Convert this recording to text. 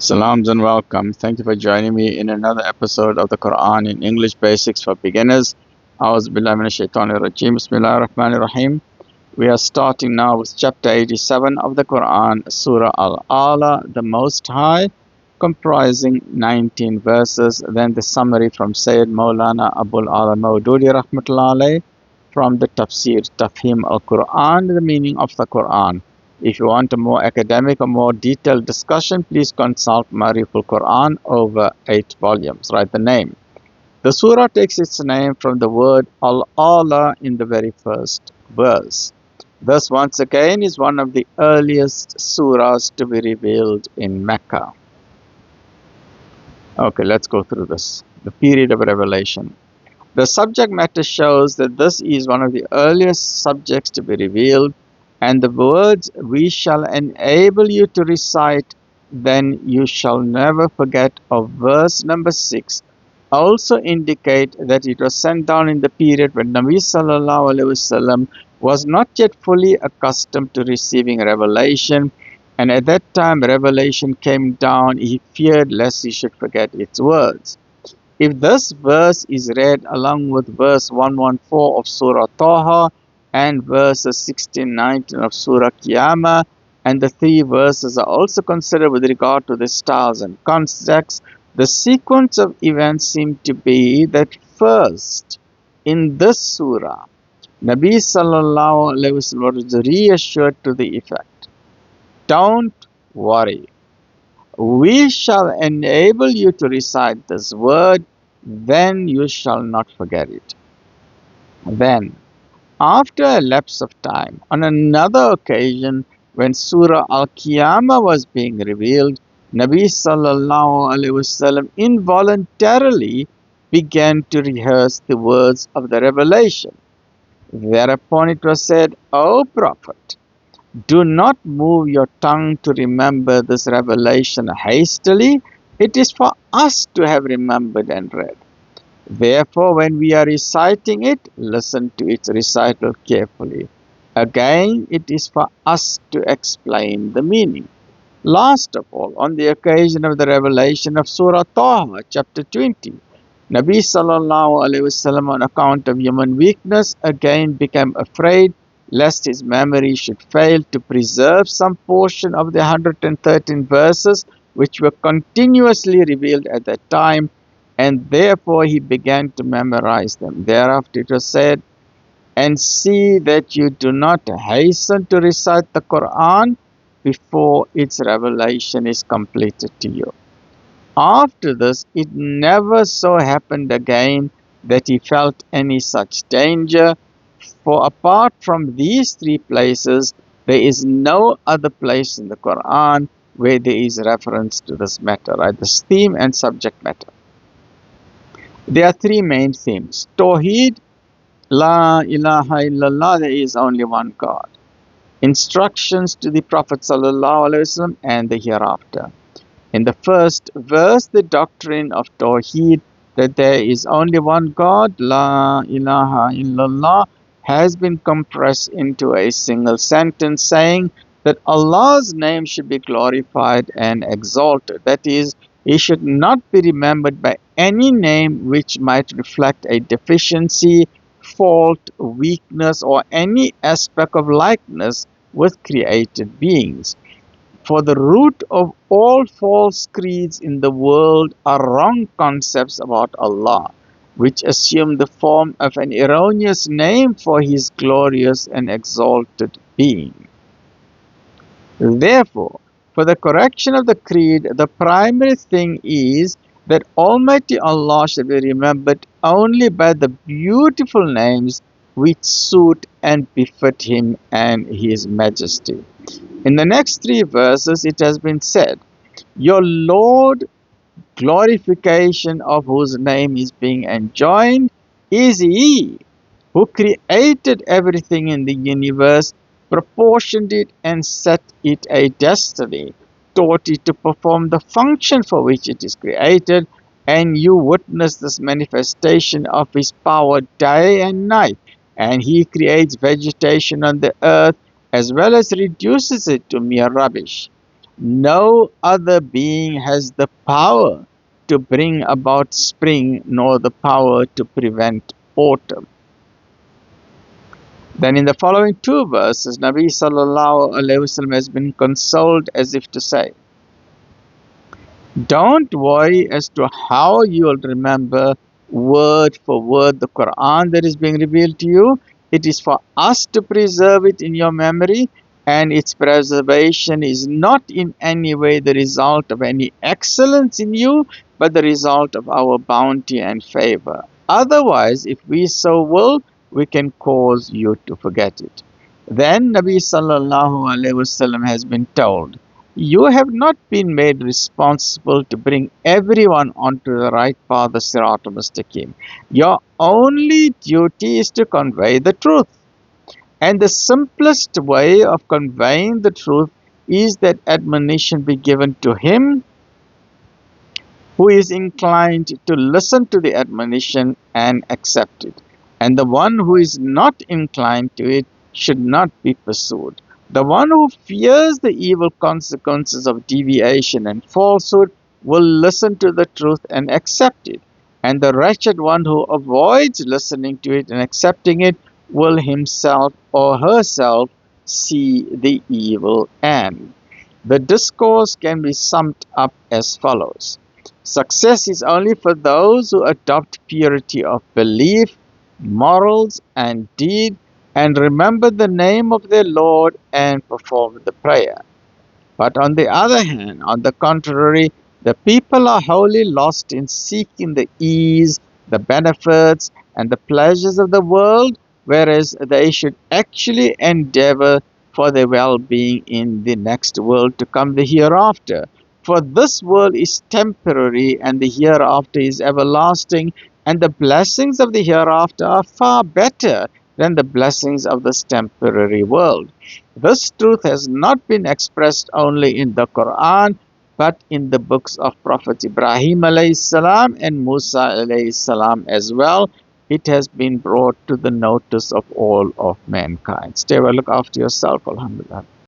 Salams and welcome. Thank you for joining me in another episode of the Quran in English Basics for Beginners. A'udhu billahi minash shaitanir rajeem. Bismillahir rahmanir rahim. We are starting now with chapter 87 of the Quran, Surah Al-A'la, the Most High, comprising 19 verses. Then the summary from Sayyid Maulana Abul Ala Maududi rahmatullahi alayhi from the Tafsir Tafhim al-Quran, the meaning of the Quran. If you want a more academic or more detailed discussion, please consult Mariful Quran over 8 volumes. Write the name. The surah takes its name from the word Al-A'la in the very first verse. This once again is one of the earliest surahs to be revealed in Mecca. Okay, let's go through this. The period of revelation. The subject matter shows that this is one of the earliest subjects to be revealed, and the words, "we shall enable you to recite, then you shall never forget," of verse number 6 also indicate that it was sent down in the period when Nabi Sal'lal'laa'hu Was'sal'lam was not yet fully accustomed to receiving revelation, and at that time revelation came down, he feared lest he should forget its words. If this verse is read along with verse 114 of Surah Taha and verses 16-19 of Surah Qiyamah, and the 3 verses are also considered with regard to the styles and context, the sequence of events seem to be that first, in this surah, Nabi Sallallahu Alaihi Wasallam was reassured to the effect, "Don't worry. We shall enable you to recite this word, then you shall not forget it." Then, after a lapse of time, on another occasion, when Surah Al-Qiyamah was being revealed, Nabi Sallallahu Alaihi Wasallam involuntarily began to rehearse the words of the revelation. Thereupon it was said, "O Prophet, do not move your tongue to remember this revelation hastily. It is for us to have remembered and read. Therefore, when we are reciting it, listen to its recital carefully. Again, it is for us to explain the meaning." Last of all, on the occasion of the revelation of Surah Taha, chapter 20, Nabi Sallallahu Alaihi Wasallam, on account of human weakness, again became afraid lest his memory should fail to preserve some portion of the 113 verses which were continuously revealed at that time, and therefore he began to memorize them. Thereafter it was said, "And see that you do not hasten to recite the Quran before its revelation is completed to you." After this, it never so happened again that he felt any such danger, for apart from these 3 places, there is no other place in the Quran where there is reference to this matter, right? This theme and subject matter. There are 3 main themes. Tawheed, La ilaha illallah, there is only one God. Instructions to the Prophet Sallallahu Alaihi Wasallam and the hereafter. In the first verse, the doctrine of Tawheed, that there is only one God, La ilaha illallah, has been compressed into a single sentence saying that Allah's name should be glorified and exalted. That is, He should not be remembered by any name which might reflect a deficiency, fault, weakness, or any aspect of likeness with created beings. For the root of all false creeds in the world are wrong concepts about Allah, which assume the form of an erroneous name for His glorious and exalted being. Therefore, for the correction of the creed, the primary thing is that Almighty Allah should be remembered only by the beautiful names which suit and befit Him and His Majesty. In the next 3 verses, it has been said, "Your Lord, glorification of whose name is being enjoined, is He who created everything in the universe, proportioned it and set it a destiny, taught it to perform the function for which it is created, and you witness this manifestation of His power day and night, and He creates vegetation on the earth as well as reduces it to mere rubbish. No other being has the power to bring about spring, nor the power to prevent autumn. Then in the following two verses, Nabi Sal'lal'laa'hu A'layhi Was'sallam has been consoled as if to say, don't worry as to how you will remember word for word the Quran that is being revealed to you. It is for us to preserve it in your memory, and its preservation is not in any way the result of any excellence in you, but the result of our bounty and favor. Otherwise, if we so will, we can cause you to forget it. Then Nabi Sallallahu Alaihi Wasallam has been told, you have not been made responsible to bring everyone onto the right path, the Sirat al-Mustaqim. Your only duty is to convey the truth. And the simplest way of conveying the truth is that admonition be given to him who is inclined to listen to the admonition and accept it. And the one who is not inclined to it should not be pursued. The one who fears the evil consequences of deviation and falsehood will listen to the truth and accept it. And the wretched one who avoids listening to it and accepting it will himself or herself see the evil end. The discourse can be summed up as follows. Success is only for those who adopt purity of belief, morals, and deed, and remember the name of their Lord and perform the prayer. But on the other hand, on the contrary, the people are wholly lost in seeking the ease, the benefits, and the pleasures of the world, whereas they should actually endeavor for their well-being in the next world to come, the hereafter. For this world is temporary and the hereafter is everlasting, and the blessings of the hereafter are far better than the blessings of this temporary world. This truth has not been expressed only in the Quran, but in the books of Prophet Ibrahim alayhi salam and Musa alayhi salam as well. It has been brought to the notice of all of mankind. Stay well, look after yourself. Alhamdulillah.